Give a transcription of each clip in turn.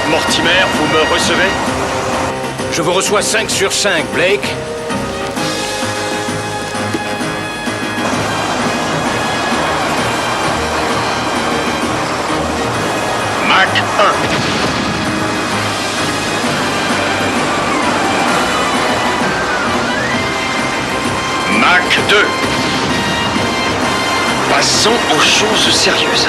Mortimer, vous me recevez? Je vous reçois 5 sur 5, Blake. Mach 1. Mach 2. Passons aux choses sérieuses.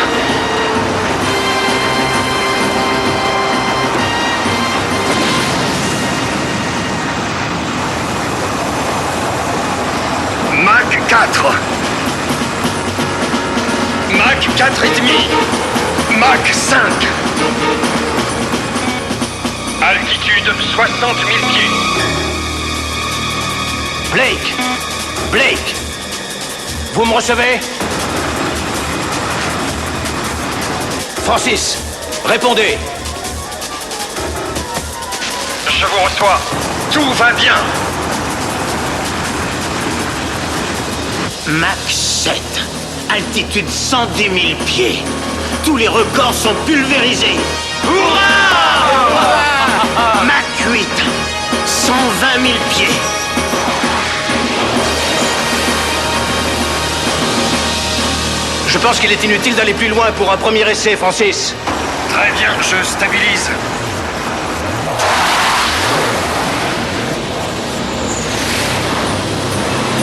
Mach 4. Mach 4 et demi. Mach 5. Altitude 60 000 pieds. Blake! Blake! Vous me recevez? Francis, répondez! Je vous reçois. Tout va bien. Mach 7. Altitude 110 000 pieds. Tous les records sont pulvérisés. Hurrah! Mach 8. 120 000 pieds. Je pense qu'il est inutile d'aller plus loin pour un premier essai, Francis. Très bien, je stabilise.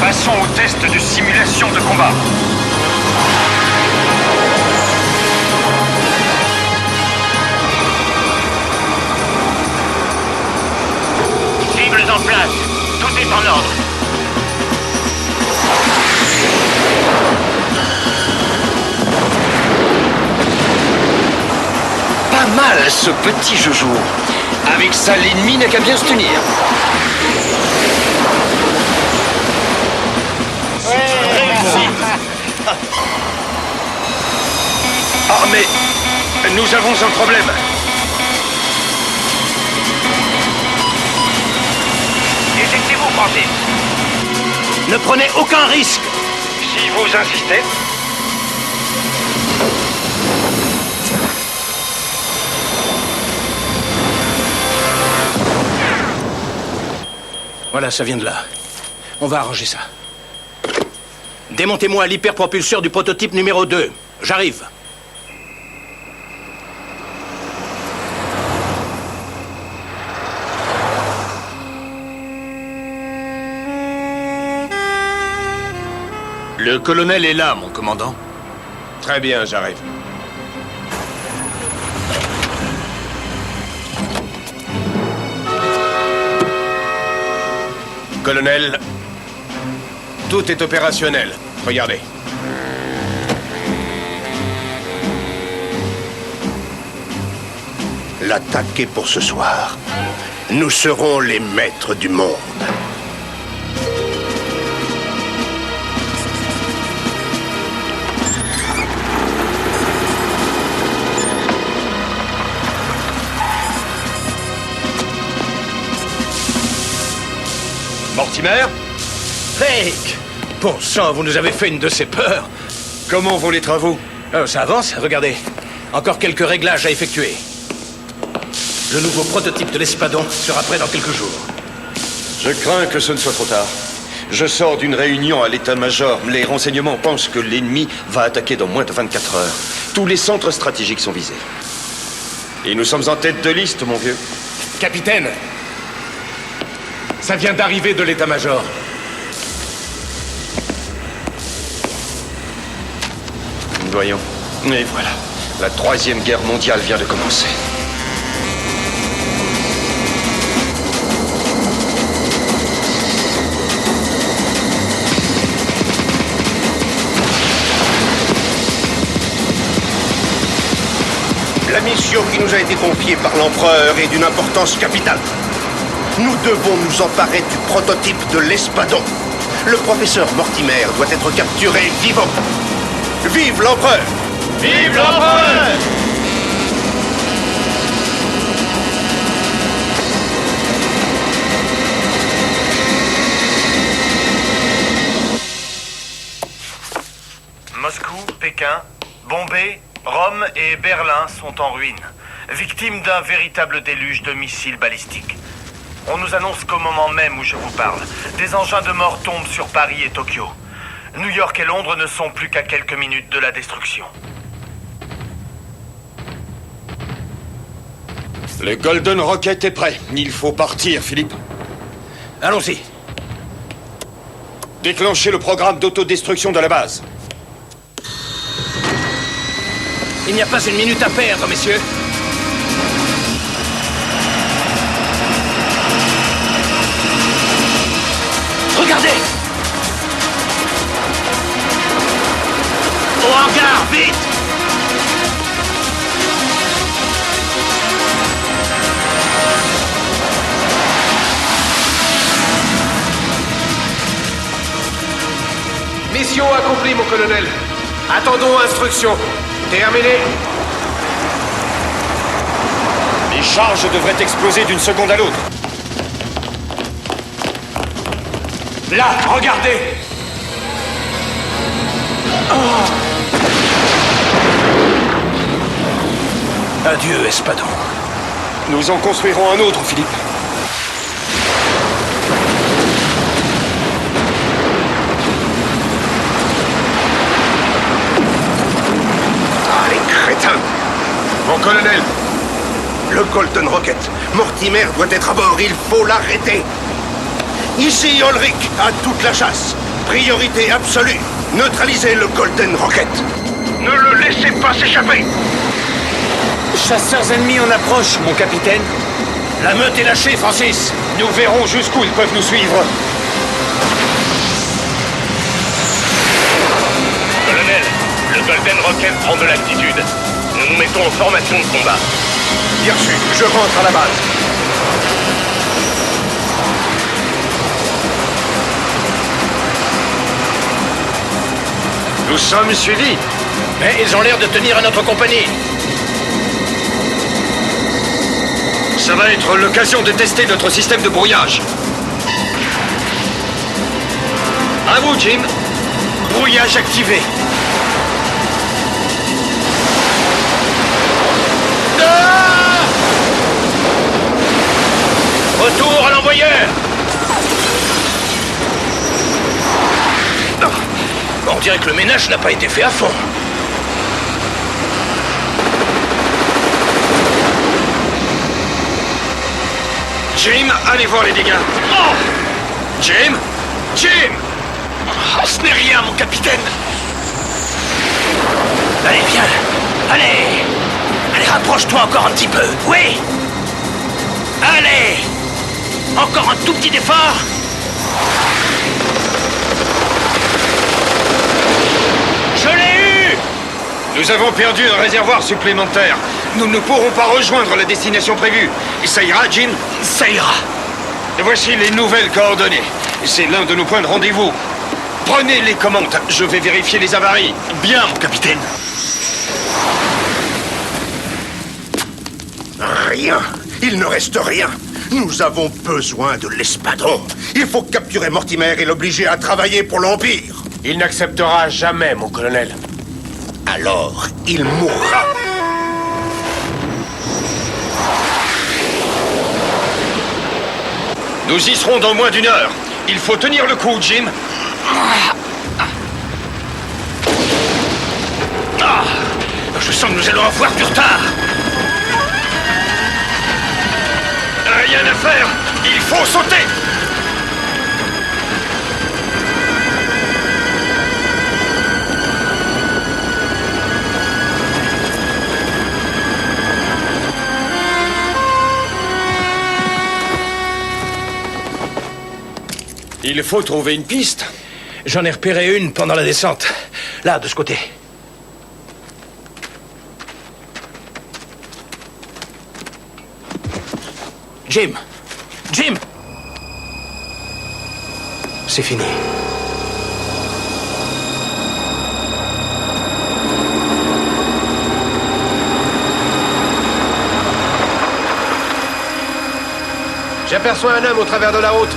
Passons au test de simulation de combat. Cibles en place. Tout est en ordre. Pas mal ce petit joujou. Avec ça, l'ennemi n'a qu'à bien se tenir. Ah, mais nous avons un problème. Éjectez-vous, Francis. Ne prenez aucun risque. Si vous insistez. Voilà, ça vient de là. On va arranger ça. Démontez-moi l'hyperpropulseur du prototype numéro 2. J'arrive. Le colonel est là, mon commandant. Très bien, j'arrive. Colonel, tout est opérationnel. Regardez. L'attaque est pour ce soir. Nous serons les maîtres du monde. Mortimer? Blake! Bon sang, vous nous avez fait une de ces peurs. Comment vont les travaux? Ça avance, regardez. Encore quelques réglages à effectuer. Le nouveau prototype de l'Espadon sera prêt dans quelques jours. Je crains que ce ne soit trop tard. Je sors d'une réunion à l'état-major. Les renseignements pensent que l'ennemi va attaquer dans moins de 24 heures. Tous les centres stratégiques sont visés. Et nous sommes en tête de liste, mon vieux. Capitaine, ça vient d'arriver de l'état-major. Voyons. Et voilà. La 3e guerre mondiale vient de commencer. La mission qui nous a été confiée par l'empereur est d'une importance capitale. Nous devons nous emparer du prototype de l'Espadon. Le professeur Mortimer doit être capturé vivant. Vive l'empereur! Vive l'empereur! Moscou, Pékin, Bombay, Rome et Berlin sont en ruine, victimes d'un véritable déluge de missiles balistiques. On nous annonce qu'au moment même où je vous parle, des engins de mort tombent sur Paris et Tokyo. New York et Londres ne sont plus qu'à quelques minutes de la destruction. Le Golden Rocket est prêt. Il faut partir, Philippe. Allons-y. Déclenchez le programme d'autodestruction de la base. Il n'y a pas une minute à perdre, messieurs. Regardez! Au hangar, vite! Mission accomplie, mon colonel. Attendons instruction. Terminé. Les charges devraient exploser d'une seconde à l'autre. Là, regardez! Adieu, Espadon. Nous en construirons un autre, Philippe. Ah, les crétins! Mon colonel, le Golden Rocket. Mortimer doit être à bord, il faut l'arrêter. Ici, Ulrich, à toute la chasse. Priorité absolue. Neutralisez le Golden Rocket. Ne le laissez pas s'échapper. Chasseurs ennemis en approche, mon capitaine. La meute est lâchée, Francis. Nous verrons jusqu'où ils peuvent nous suivre. Colonel, le Golden Rocket prend de l'altitude. Nous nous mettons en formation de combat. Bien reçu, je rentre à la base. Nous sommes suivis. Mais ils ont l'air de tenir à notre compagnie. Ça va être l'occasion de tester notre système de brouillage. À vous, Jim. Brouillage activé. Retour à l'envoyeur. On dirait que le ménage n'a pas été fait à fond. Jim, allez voir les dégâts. Oh! Jim Jim Oh, ce n'est rien, mon capitaine. Allez, viens. Allez. Allez, rapproche-toi encore un petit peu. Oui. Allez. Encore un tout petit effort. Je l'ai eu. Nous avons perdu un réservoir supplémentaire. Nous ne pourrons pas rejoindre la destination prévue. Ça ira, Jim? Ça ira. Voici les nouvelles coordonnées. C'est l'un de nos points de rendez-vous. Prenez les commandes. Je vais vérifier les avaries. Bien, mon capitaine. Rien. Il ne reste rien. Nous avons besoin de l'Espadon. Il faut capturer Mortimer et l'obliger à travailler pour l'Empire. Il n'acceptera jamais, mon colonel. Alors, il mourra. Nous y serons dans moins d'une heure. Il faut tenir le coup, Jim. Je sens que nous allons avoir du retard. Rien à faire. Il faut sauter. Il faut trouver une piste. J'en ai repéré une pendant la descente. Là, de ce côté. Jim! Jim! C'est fini. J'aperçois un homme au travers de la route.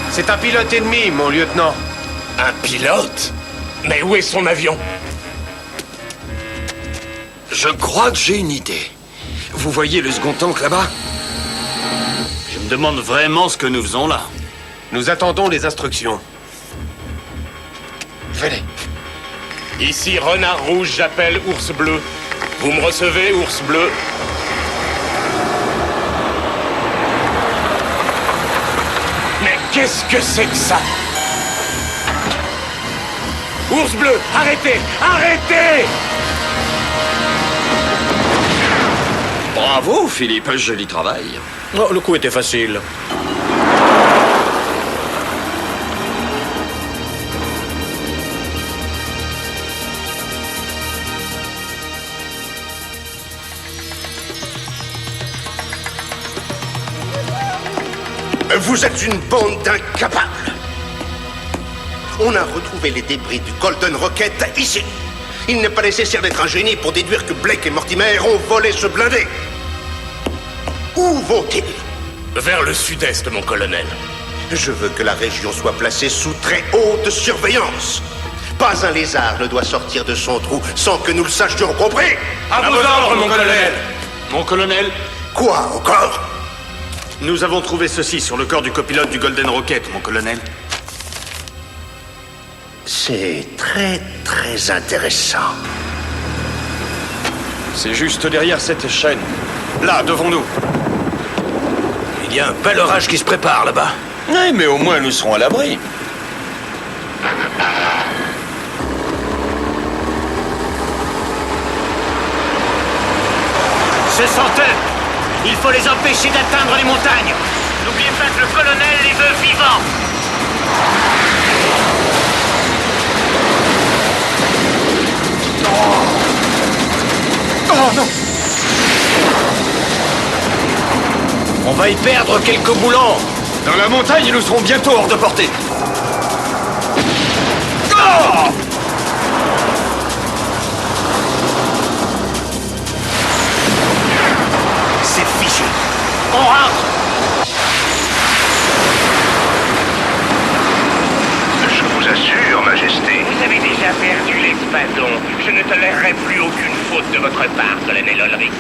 C'est un pilote ennemi, mon lieutenant. Un pilote? Mais où est son avion? Je crois que j'ai une idée. Vous voyez le second tank là-bas? Je me demande vraiment ce que nous faisons là. Nous attendons les instructions. Venez. Ici Renard Rouge, j'appelle Ours Bleu. Vous me recevez, Ours Bleu? Mais qu'est-ce que c'est que ça? Ours Bleu, arrêtez! Arrêtez! Bravo, Philippe, joli travail. Oh, le coup était facile. Vous êtes une bande d'incapables. On a retrouvé les débris du Golden Rocket ici. Il n'est pas nécessaire d'être un génie pour déduire que Blake et Mortimer ont volé ce blindé. Où vont-ils? Vers le sud-est, mon colonel. Je veux que la région soit placée sous très haute surveillance. Pas un lézard ne doit sortir de son trou sans que nous le sachions, compris? À vos ordres, mon colonel! Mon colonel, Quoi encore? nous avons trouvé ceci sur le corps du copilote du Golden Rocket, mon colonel. C'est très, très intéressant. C'est juste derrière cette chaîne. Là, devant nous. Il y a un bel orage qui se prépare là-bas. Oui, mais au moins nous serons à l'abri. Ce sont eux. Il faut les empêcher d'atteindre les montagnes. N'oubliez pas que le colonel les veut vivants. On va y perdre quelques boulons. Dans la montagne, nous serons bientôt hors de portée. C'est fichu. On rentre. Je vous assure, Majesté. Vous avez déjà perdu l'espadon. Je ne tolérerai plus aucune faute de votre part, colonel Ulrich.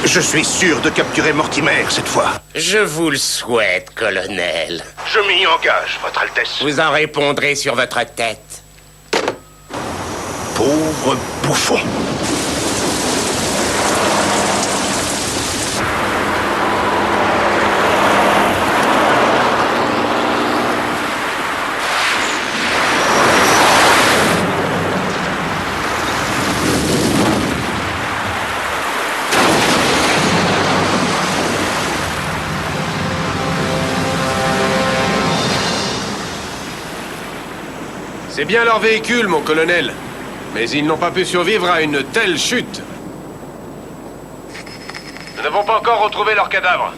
Je suis sûr de capturer Mortimer cette fois. Je vous le souhaite, colonel. Je m'y engage, Votre Altesse. Vous en répondrez sur votre tête. Pauvre bouffon. C'est bien leur véhicule, mon colonel. Mais ils n'ont pas pu survivre à une telle chute. Nous n'avons pas encore retrouvé leurs cadavres.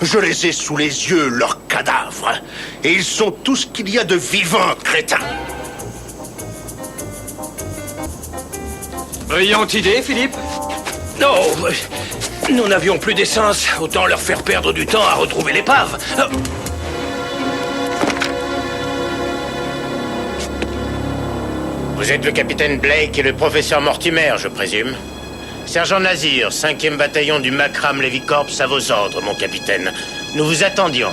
Je les ai sous les yeux, leurs cadavres. Et ils sont tout ce qu'il y a de vivants, crétins. Brillante idée, Philippe. Non, nous n'avions plus d'essence. Autant leur faire perdre du temps à retrouver l'épave. Vous êtes le capitaine Blake et le professeur Mortimer, je présume. Sergent Nazir, 5e bataillon du Macram Levy Corps, à vos ordres, mon capitaine. Nous vous attendions.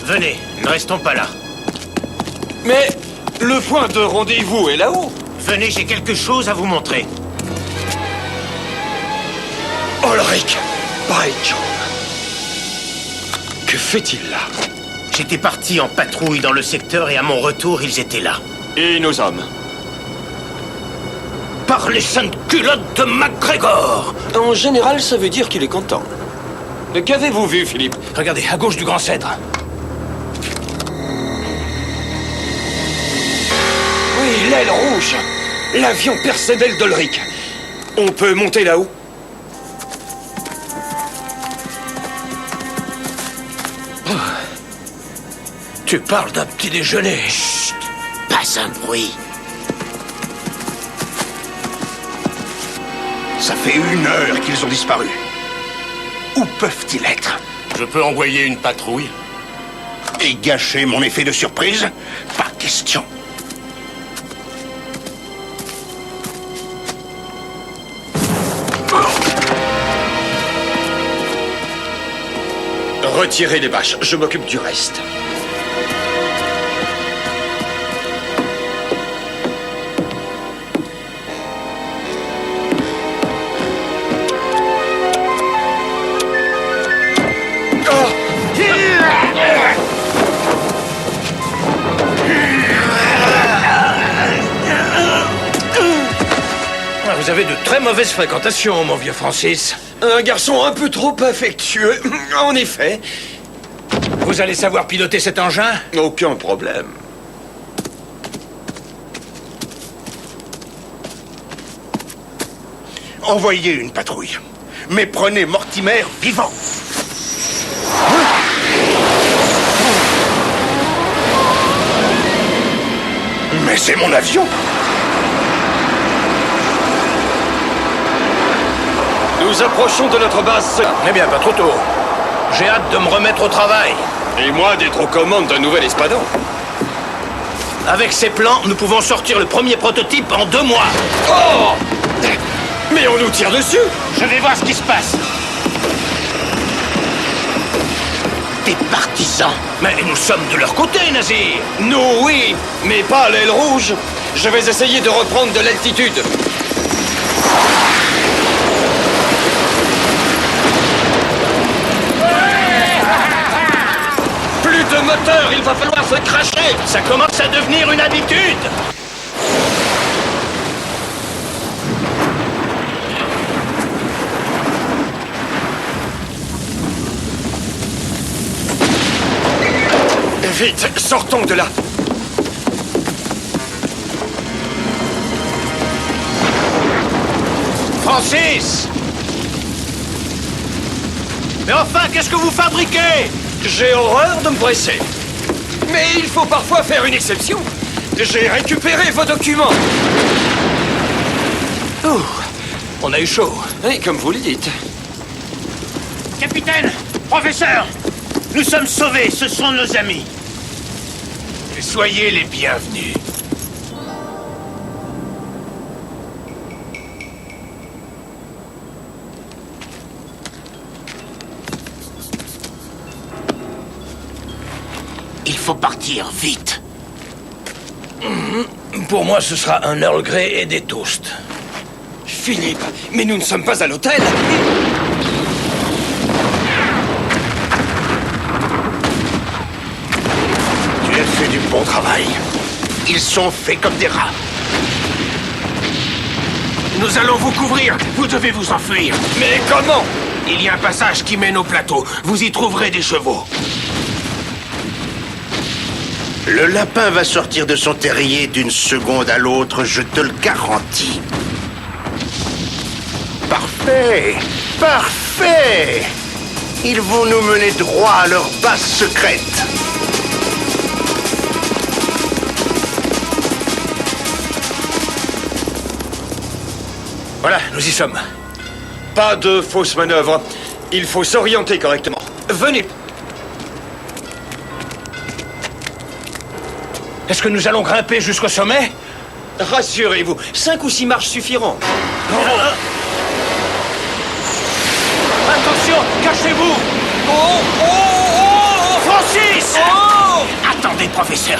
Venez, ne restons pas là. Mais le point de rendez-vous est là-haut. Venez, j'ai quelque chose à vous montrer. Ulrich, by John. Que fait-il là? J'étais parti en patrouille dans le secteur et à mon retour, ils étaient là. Et nos hommes? Par les saintes culottes de MacGregor! En général, ça veut dire qu'il est content. Qu'avez-vous vu, Philippe? Regardez, à gauche du grand cèdre. Oui, l'aile rouge. L'avion personnel d'Ulrich. On peut monter là-haut? Tu parles d'un petit déjeuner. Chut! Pas un bruit. Ça fait 1 heure qu'ils ont disparu. Où peuvent-ils être? Je peux envoyer une patrouille? Et gâcher mon effet de surprise? Pas question. Retirez les bâches, je m'occupe du reste. Vous avez de très mauvaises fréquentations, mon vieux Francis. Un garçon un peu trop affectueux, en effet. Vous allez savoir piloter cet engin? Aucun problème. Envoyez une patrouille. Mais prenez Mortimer vivant. Mais c'est mon avion. Nous approchons de notre base. Eh bien, pas trop tôt. J'ai hâte de me remettre au travail. Et moi d'être aux commandes d'un nouvel espadon. Avec ces plans, nous pouvons sortir le premier prototype en 2 mois. Oh! Mais on nous tire dessus! Je vais voir ce qui se passe. Des partisans. Mais nous sommes de leur côté, Nazir. Nous, oui, mais pas à l'aile rouge. Je vais essayer de reprendre de l'altitude. Plus de moteur, il va falloir se cracher. Ça commence à devenir une habitude. Vite, sortons de là. Francis! Mais enfin, qu'est-ce que vous fabriquez? J'ai horreur de me presser. Mais il faut parfois faire une exception. J'ai récupéré vos documents. Ouh, on a eu chaud. Oui, comme vous le dites. Capitaine, professeur, nous sommes sauvés, ce sont nos amis. Soyez les bienvenus. Il faut partir vite. Pour moi, ce sera un Earl Grey et des toasts. Philippe, mais nous ne sommes pas à l'hôtel. Tu as fait du bon travail. Ils sont faits comme des rats. Nous allons vous couvrir. Vous devez vous enfuir. Mais comment? Il y a un passage qui mène au plateau. Vous y trouverez des chevaux. Le lapin va sortir de son terrier d'une seconde à l'autre, je te le garantis. Parfait! Parfait! Ils vont nous mener droit à leur base secrète. Voilà, nous y sommes. Pas de fausses manœuvres. Il faut s'orienter correctement. Venez. Est-ce que nous allons grimper jusqu'au sommet? Rassurez-vous, 5 ou 6 marches suffiront. Attention, cachez-vous! Francis! Attendez, professeur.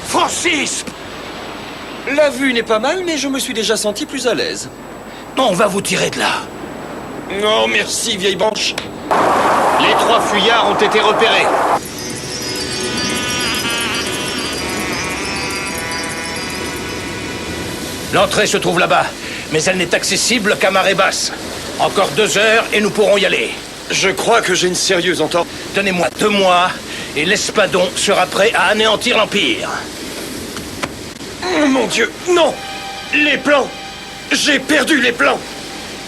Francis! La vue n'est pas mal, mais je me suis déjà senti plus à l'aise. On va vous tirer de là. Non, merci, vieille branche. Les 3 fuyards ont été repérés. L'entrée se trouve là-bas, mais elle n'est accessible qu'à marée basse. Encore 2 heures et nous pourrons y aller. Je crois que j'ai une sérieuse entorse. Donnez-moi 2 mois et l'Espadon sera prêt à anéantir l'Empire. Oh, mon Dieu, non! Les plans! J'ai perdu les plans!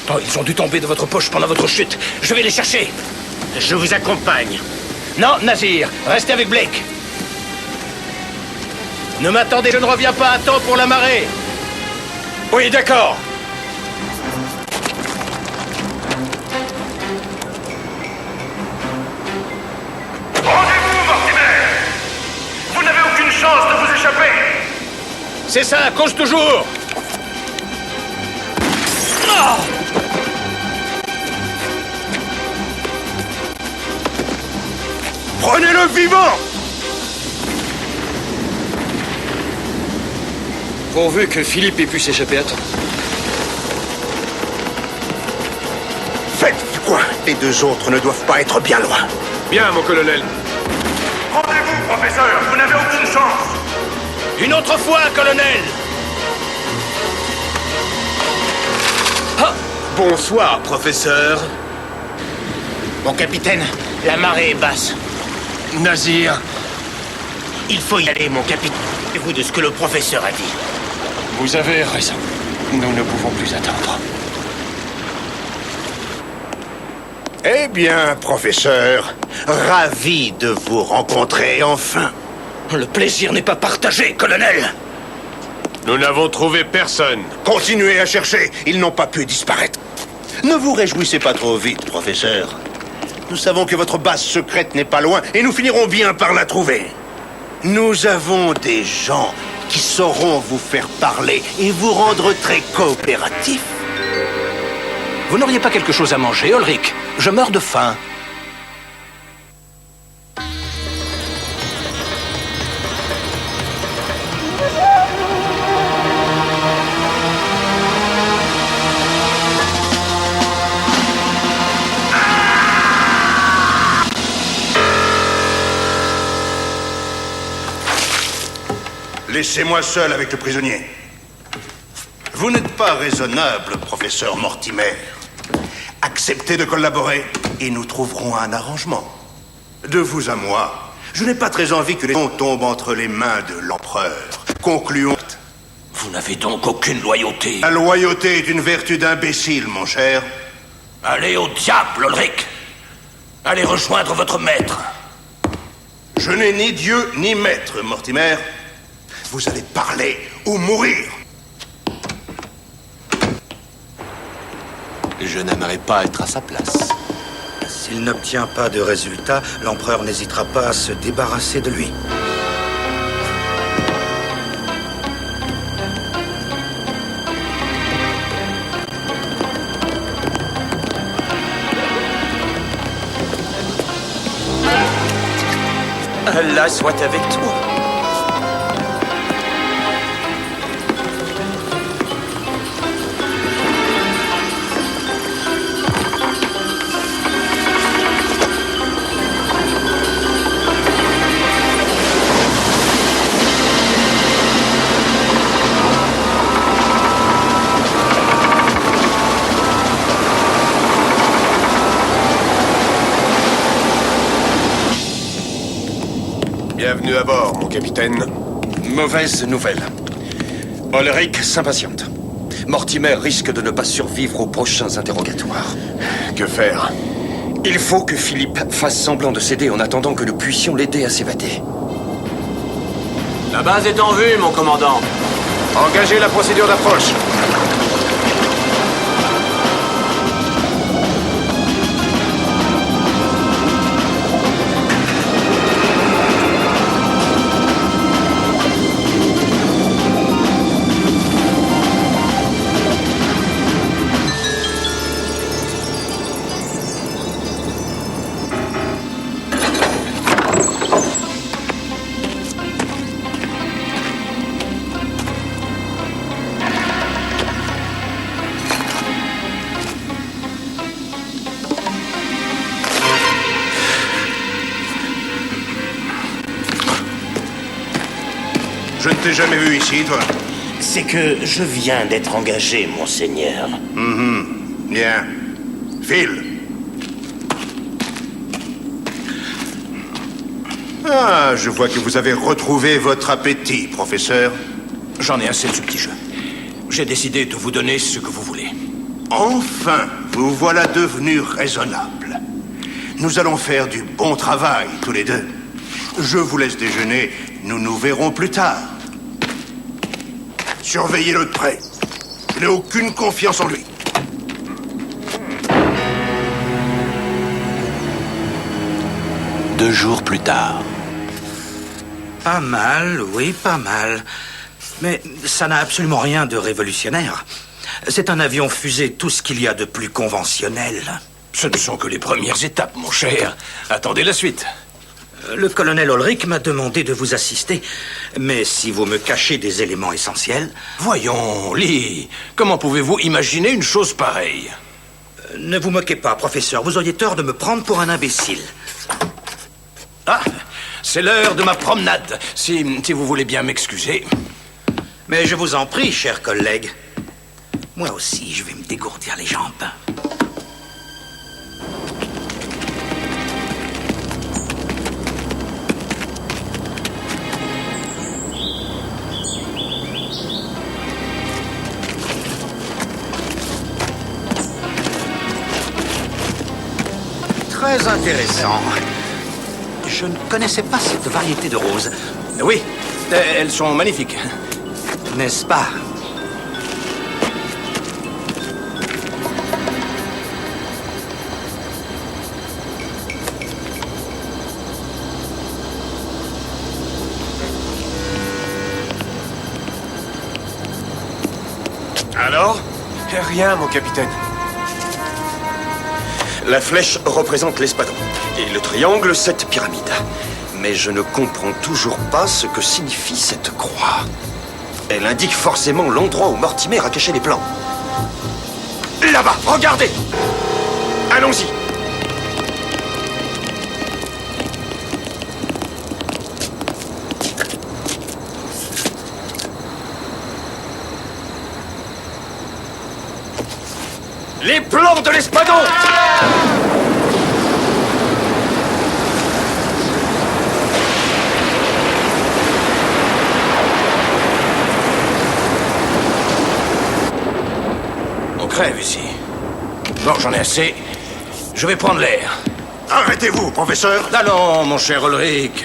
Oh, ils ont dû tomber de votre poche pendant votre chute. Je vais les chercher. Je vous accompagne. Non, Nazir, restez avec Blake. Ne m'attendez, je ne reviens pas à temps pour la marée. Oui, d'accord. Rendez-vous, Mortimer! Vous n'avez aucune chance de vous échapper! C'est ça, cause toujours! Prenez-le vivant! Pourvu que Philippe ait pu s'échapper à temps. Faites du coin. Les deux autres ne doivent pas être bien loin. Bien, mon colonel. Rendez-vous, professeur. Vous n'avez aucune chance. Une autre fois, colonel! Bonsoir, professeur. Mon capitaine, la marée est basse. Nazir. Il faut y aller, mon capitaine. Vous de ce que le professeur a dit. Vous avez raison. Nous ne pouvons plus attendre. Eh bien, professeur, ravi de vous rencontrer enfin. Le plaisir n'est pas partagé, colonel. Nous n'avons trouvé personne. Continuez à chercher, ils n'ont pas pu disparaître. Ne vous réjouissez pas trop vite, professeur. Nous savons que votre base secrète n'est pas loin et nous finirons bien par la trouver. Nous avons des gens qui sauront vous faire parler et vous rendre très coopératif. Vous n'auriez pas quelque chose à manger, Ulrich? Je meurs de faim. Laissez-moi seul avec le prisonnier. Vous n'êtes pas raisonnable, professeur Mortimer. Acceptez de collaborer et nous trouverons un arrangement. De vous à moi, je n'ai pas très envie que les noms tombent entre les mains de l'empereur. Concluons. Vous n'avez donc aucune loyauté. La loyauté est une vertu d'imbécile, mon cher. Allez au diable, Ulrich. Allez rejoindre votre maître. Je n'ai ni Dieu ni maître, Mortimer. Vous allez parler ou mourir. Je n'aimerais pas être à sa place. S'il n'obtient pas de résultat, l'empereur n'hésitera pas à se débarrasser de lui. Allah soit avec toi. Bienvenue à bord, mon capitaine. Mauvaise nouvelle. Ulrich s'impatiente. Mortimer risque de ne pas survivre aux prochains interrogatoires. Que faire? Il faut que Philippe fasse semblant de céder en attendant que nous puissions l'aider à s'évader. La base est en vue, mon commandant. Engagez la procédure d'approche. Je ne t'ai jamais vu ici, toi. C'est que je viens d'être engagé, monseigneur. Bien. File. Ah, je vois que vous avez retrouvé votre appétit, professeur. J'en ai assez de ce petit jeu. J'ai décidé de vous donner ce que vous voulez. Enfin, vous voilà devenu raisonnable. Nous allons faire du bon travail, tous les deux. Je vous laisse déjeuner. Nous nous verrons plus tard. Surveillez-le de près. Je n'ai aucune confiance en lui. Deux jours plus tard. Pas mal, oui, pas mal. Mais ça n'a absolument rien de révolutionnaire. C'est un avion fusée, tout ce qu'il y a de plus conventionnel. Ce ne sont que les premières étapes, mon cher. Attendez la suite. Le colonel Ulrich m'a demandé de vous assister. Mais si vous me cachez des éléments essentiels... Voyons, Lee, comment pouvez-vous imaginer une chose pareille? Ne vous moquez pas, professeur. Vous auriez tort de me prendre pour un imbécile. Ah, c'est l'heure de ma promenade, si vous voulez bien m'excuser. Mais je vous en prie, cher collègue. Moi aussi, je vais me dégourdir les jambes. Très intéressant. Je ne connaissais pas cette variété de roses. Oui, elles sont magnifiques. N'est-ce pas? Alors? Rien, mon capitaine. La flèche représente l'espadon. Et le triangle, cette pyramide. Mais je ne comprends toujours pas ce que signifie cette croix. Elle indique forcément l'endroit où Mortimer a caché les plans. Là-bas, regardez! Allons-y! Les plans de l'espadon! On crève ici. Bon, j'en ai assez. Je vais prendre l'air. Arrêtez-vous, professeur! Allons, mon cher Ulrich.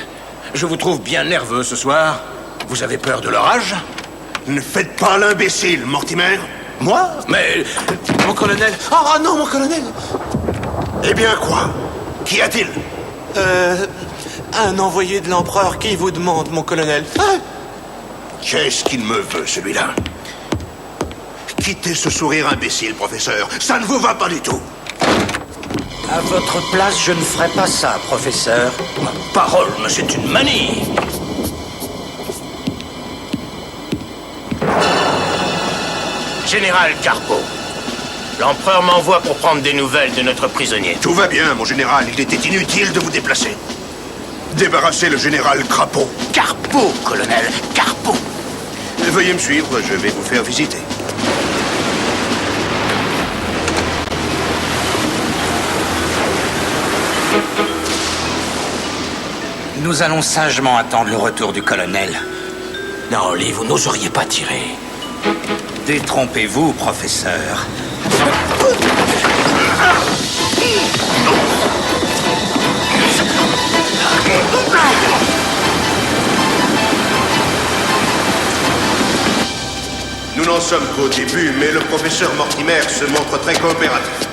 Je vous trouve bien nerveux ce soir. Vous avez peur de l'orage? Ne faites pas l'imbécile, Mortimer! Moi? Mais... Mon colonel... Ah non, mon colonel! Eh bien, quoi? Qu'y a-t-il? Un envoyé de l'empereur qui vous demande, mon colonel. Qu'est-ce qu'il me veut, celui-là? Quittez ce sourire imbécile, professeur. Ça ne vous va pas du tout. À votre place, je ne ferai pas ça, professeur. Ma parole, mais c'est une manie! Général Carpo, l'empereur m'envoie pour prendre des nouvelles de notre prisonnier. Tout va bien, mon général. Il était inutile de vous déplacer. Débarrassez le général Crapaud. Carpo, colonel, Carpo. Veuillez me suivre, je vais vous faire visiter. Nous allons sagement attendre le retour du colonel. Non, Lee, vous n'oseriez pas tirer. Détrompez-vous, professeur. Nous n'en sommes qu'au début, mais le professeur Mortimer se montre très coopératif.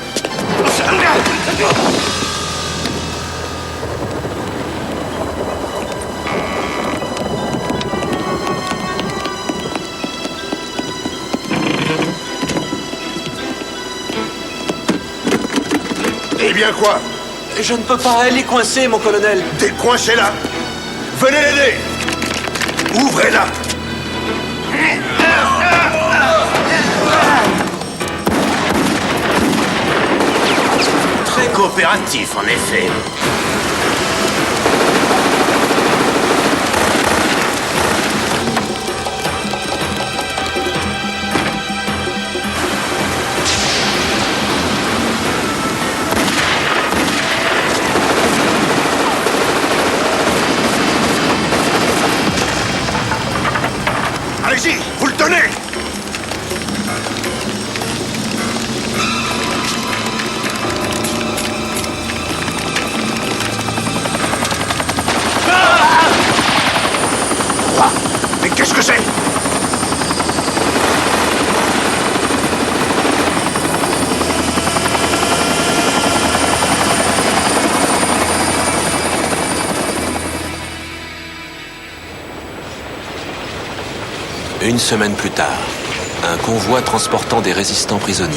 Eh bien quoi? Je ne peux pas, elle est coincée, mon colonel. Décoincez-la! Venez l'aider! Ouvrez-la! Très coopératif, en effet. Allez-y, vous le tenez! Quoi? Mais qu'est-ce que c'est? Une semaine plus tard, un convoi transportant des résistants prisonniers.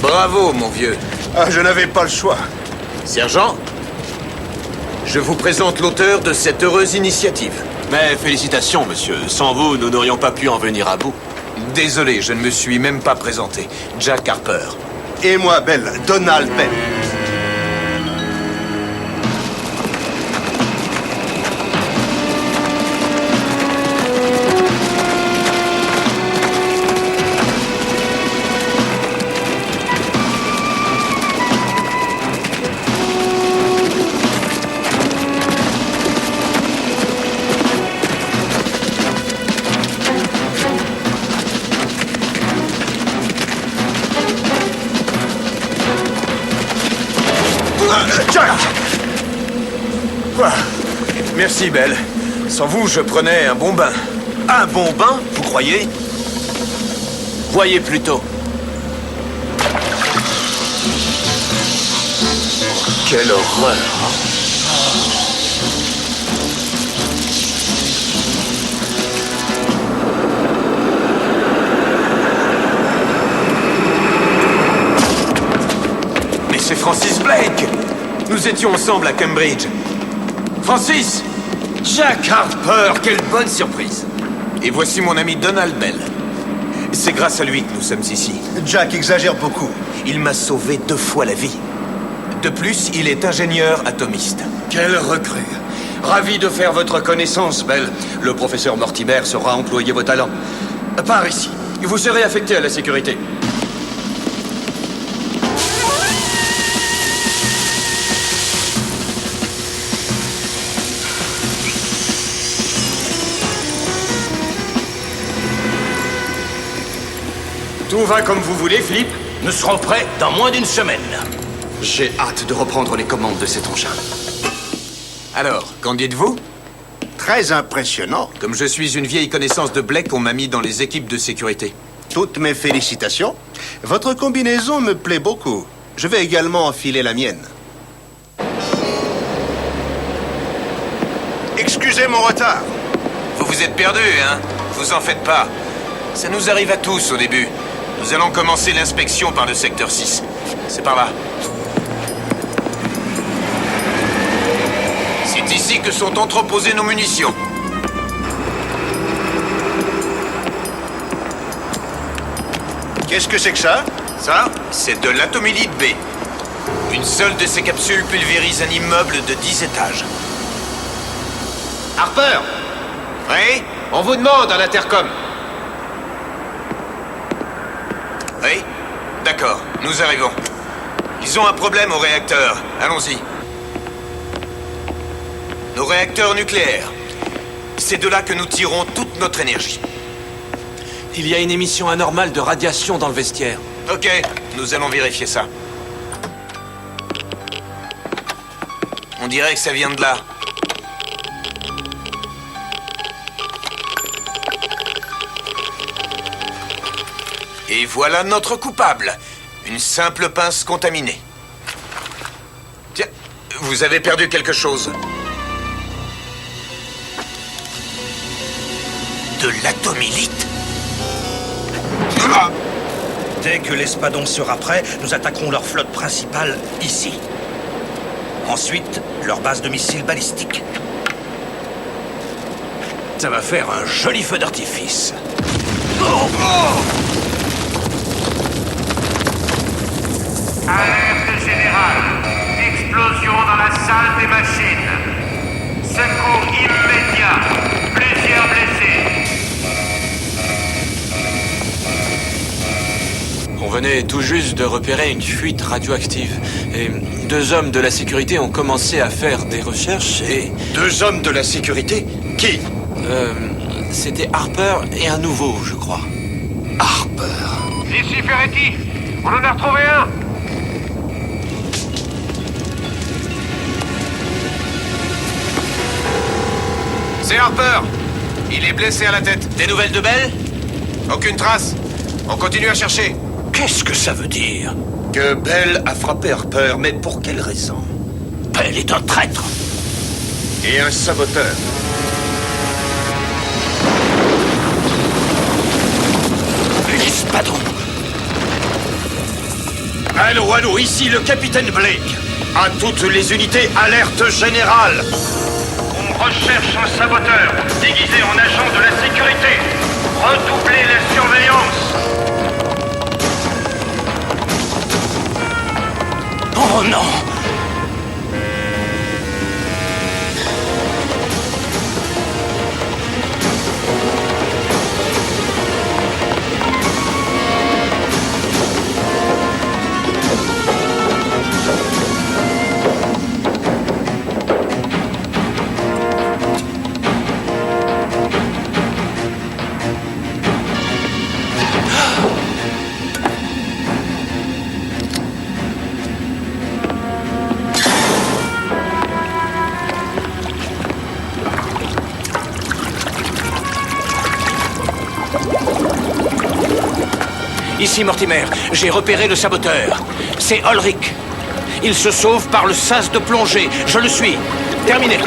Bravo, mon vieux. Ah, je n'avais pas le choix. Sergent, je vous présente l'auteur de cette heureuse initiative. Mais félicitations, monsieur. Sans vous, nous n'aurions pas pu en venir à bout. Désolé, je ne me suis même pas présenté. Jack Harper. Et moi, Bell, Donald Bell. Jack! Quoi? Merci, Belle. Sans vous, je prenais un bon bain. Un bon bain, vous croyez? Voyez plutôt. Quelle horreur! Mais c'est Francis Blake! Nous étions ensemble à Cambridge. Francis! Jack Harper, quelle bonne surprise! Et voici mon ami Donald Bell. C'est grâce à lui que nous sommes ici. Jack exagère beaucoup. Il m'a sauvé 2 fois la vie. De plus, il est ingénieur atomiste. Quelle recrue! Ravi de faire votre connaissance, Bell. Le professeur Mortimer saura employer vos talents. Par ici. Vous serez affecté à la sécurité. Tout va comme vous voulez, Philippe? Nous serons prêts dans moins d'une semaine. J'ai hâte de reprendre les commandes de cet engin. Alors, qu'en dites-vous? Très impressionnant. Comme je suis une vieille connaissance de Blake, on m'a mis dans les équipes de sécurité. Toutes mes félicitations. Votre combinaison me plaît beaucoup. Je vais également enfiler la mienne. Excusez mon retard. Vous vous êtes perdu, hein? Vous en faites pas. Ça nous arrive à tous au début. Nous allons commencer l'inspection par le secteur 6. C'est par là. C'est ici que sont entreposées nos munitions. Qu'est-ce que c'est que ça? Ça, c'est de l'atomylite B. Une seule de ces capsules pulvérise un immeuble de 10 étages. Harper! Oui? On vous demande à l'intercom. Oui? D'accord, nous arrivons. Ils ont un problème au réacteur. Allons-y. Nos réacteurs nucléaires. C'est de là que nous tirons toute notre énergie. Il y a une émission anormale de radiation dans le vestiaire. Ok, nous allons vérifier ça. On dirait que ça vient de là. Et voilà notre coupable. Une simple pince contaminée. Tiens, vous avez perdu quelque chose. De l'atomylite? Dès que l'espadon sera prêt, nous attaquerons leur flotte principale ici. Ensuite, leur base de missiles balistiques. Ça va faire un joli feu d'artifice. Alerte générale. Explosion dans la salle des machines. Secours immédiat. Plusieurs blessés. On venait tout juste de repérer une fuite radioactive. Et 2 hommes de la sécurité ont commencé à faire des recherches et... 2 hommes de la sécurité? Qui? C'était Harper et un nouveau, je crois. Harper. Ici Ferretti, on en a retrouvé un. C'est Harper. Il est blessé à la tête. Des nouvelles de Bell? Aucune trace. On continue à chercher. Qu'est-ce que ça veut dire? Que Bell a frappé Harper, mais pour quelle raison? Bell est un traître. Et un saboteur. L'espadon. Allô, ici le capitaine Blake. À toutes les unités, alerte générale. On recherche un saboteur, déguisé en agent de la sécurité. Redoublez la surveillance. Oh non! Ici Mortimer, j'ai repéré le saboteur. C'est Ulrich. Il se sauve par le sas de plongée. Je le suis. Terminé.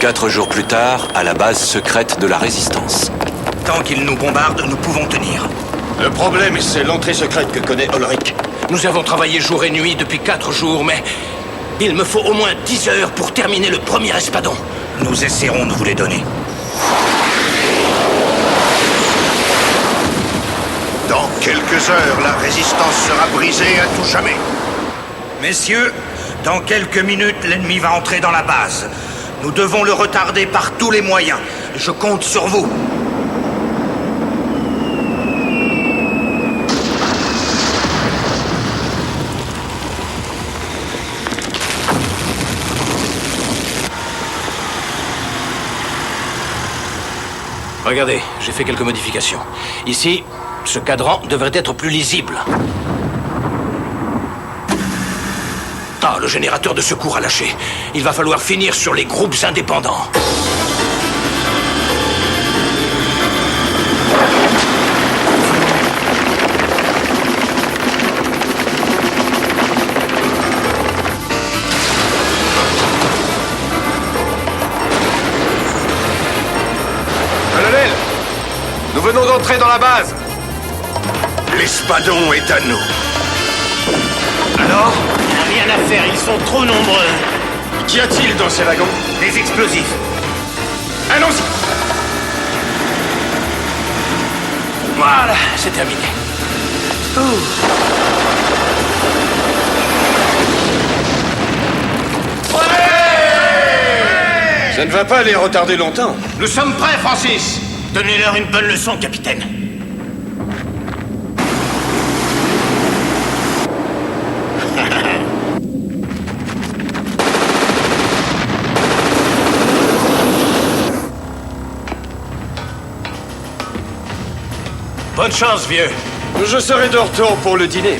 Quatre jours plus tard, à la base secrète de la Résistance. Tant qu'ils nous bombardent, nous pouvons tenir. Le problème, c'est l'entrée secrète que connaît Ulrich. Nous avons travaillé jour et nuit depuis 4 jours, mais il me faut au moins 10 heures pour terminer le premier espadon. Nous essaierons de vous les donner. Dans quelques heures, la résistance sera brisée à tout jamais. Messieurs, dans quelques minutes, l'ennemi va entrer dans la base. Nous devons le retarder par tous les moyens. Je compte sur vous. Regardez, j'ai fait quelques modifications. Ici, ce cadran devrait être plus lisible. Ah, le générateur de secours a lâché. Il va falloir finir sur les groupes indépendants. Colonel, nous venons d'entrer dans la base. L'espadon est à nous. Alors ? Rien à faire, ils sont trop nombreux. Qu'y a-t-il dans ces wagons? Des explosifs. Allons-y! Voilà, c'est terminé. Ça ne va pas les retarder longtemps. Nous sommes prêts, Francis. Donnez-leur une bonne leçon, capitaine. Bonne chance, vieux. Je serai de retour pour le dîner.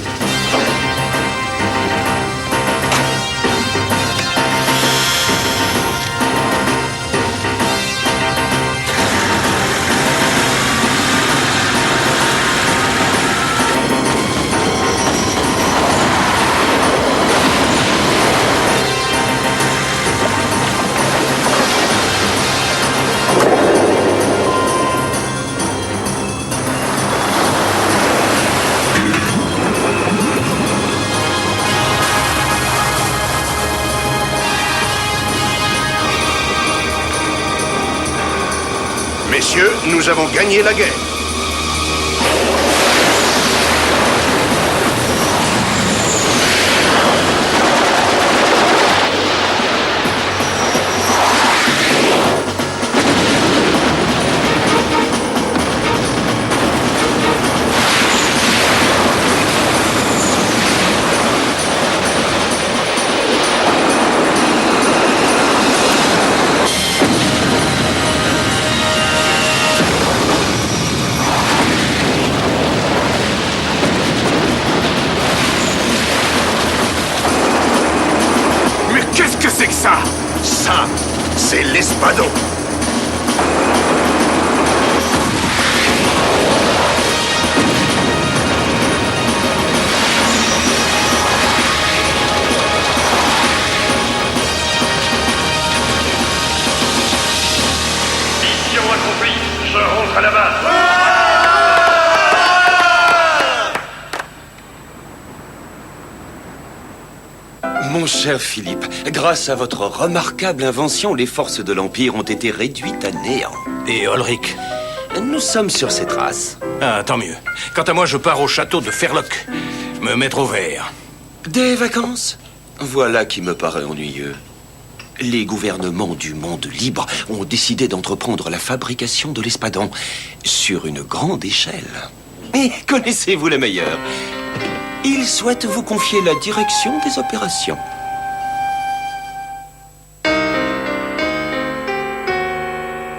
Messieurs, nous avons gagné la guerre. Ça, c'est l'Espadon. Mission accomplie. Je rentre à la base. Mon cher Philippe, grâce à votre remarquable invention, les forces de l'Empire ont été réduites à néant. Et Ulrich? Nous sommes sur ses traces. Ah, tant mieux. Quant à moi, je pars au château de Ferloc. Me mettre au vert. Des vacances? Voilà qui me paraît ennuyeux. Les gouvernements du monde libre ont décidé d'entreprendre la fabrication de l'espadon sur une grande échelle. Et connaissez-vous le meilleur? Ils souhaitent vous confier la direction des opérations.